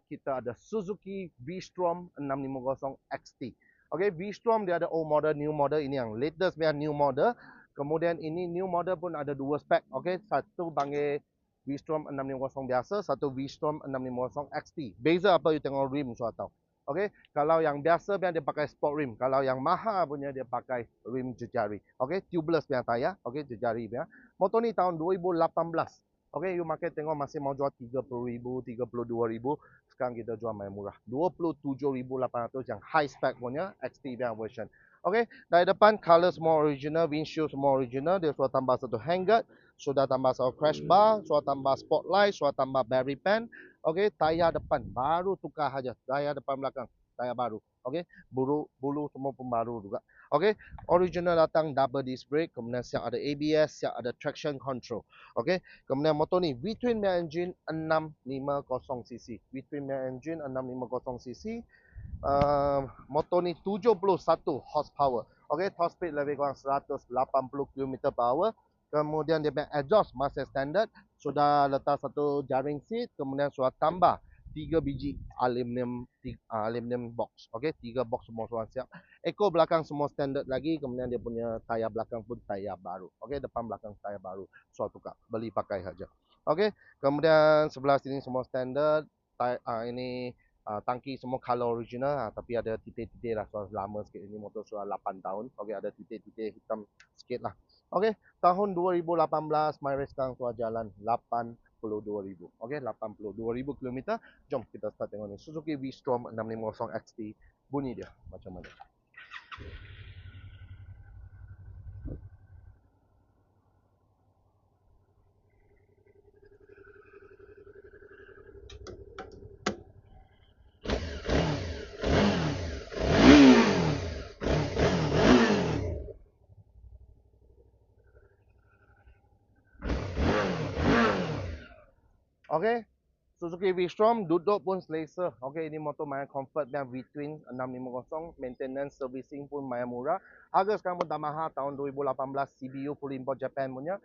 kita ada Suzuki V-Strom 650 XT. Okey, V-Strom dia ada old model, new model. Ini yang latest punya new model. Kemudian ini new model pun ada dua spek. Okey, satu panggil V-Strom 650 biasa, satu V-Strom 650 XT. Beza apa you tengok rim so tahu. Okey, kalau yang biasa dia pakai sport rim. Kalau yang mahal punya dia pakai rim jejari. Okey, tubeless punya tayar. Okey, jejari punya. Motor ni tahun 2018. Okey, you market tengok masih mau jual 30,000, 32,000. Sekarang kita jual main murah. 27,800 yang high spec punya XT version. Okey, dari depan color semua original, windshield semua original. Dia sudah tambah satu handguard, sudah tambah satu crash bar, sudah tambah spotlight, sudah tambah berry pan. Okey, tayar depan baru tukar saja. Tayar depan belakang, tayar baru. Okey, bulu semua pun baru juga. Okey, original datang double disc brake, kemudian siap ada ABS, siap ada traction control. Okey, kemudian motor ni V-twin punya engine 650cc. V-twin punya engine 650cc. Motor ni 71 horsepower. Okey, top speed lebih kurang 180 km/h. Kemudian dia punya exhaust masih standard. Sudah letak satu jaring seat, kemudian sudah tambah 3 biji aluminium box. Okey, 3 box semua sudah siap. Ekor belakang semua standard lagi, kemudian dia punya tayar belakang pun tayar baru. Okey, depan belakang tayar baru. So tukar, beli pakai saja. Okey, kemudian sebelah sini semua standard. Ini tangki semua color original, tapi ada titik-titik lah, so lama sikit. Ini motor sudah 8 tahun. Okey, ada titik-titik hitam sikit lah. Okey, tahun 2018 my race sekarang sudah jalan 82,000. Okey, 82,000 km. Jom kita start tengok ni. Suzuki V-Strom 650 XT. Bunyi dia macam mana. Okey, Suzuki V-Strom duduk pun selesa. Okey, ini motor main comfort dan V-twin 650, maintenance servicing pun main murah. Harga sekarang pun tak mahal, tahun 2018 CBU full import Japan punya.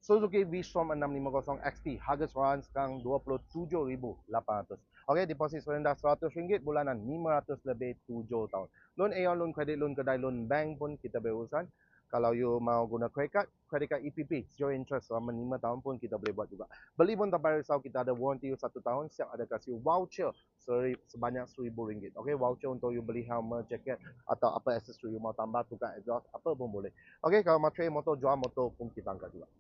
Suzuki V-Strom 650 XT. Harga sekarang 27,800. Okey, deposit serendah RM100, bulanan 500 lebih 7 tahun. Loan Aeon, loan kredit, loan kedai, loan bank pun kita berurusan. Kalau you mau guna credit card EPP, zero interest selama 5 tahun pun kita boleh buat juga. Beli pun tak payah risau, kita ada warranty 1 tahun, siap ada kasih voucher sebanyak RM1,000. Okey, voucher untuk you beli helmet, jacket atau apa accessory you mau tambah, tukar exhaust, apa pun boleh. Okey, kalau mau trade motor, jual motor pun kita angkat juga.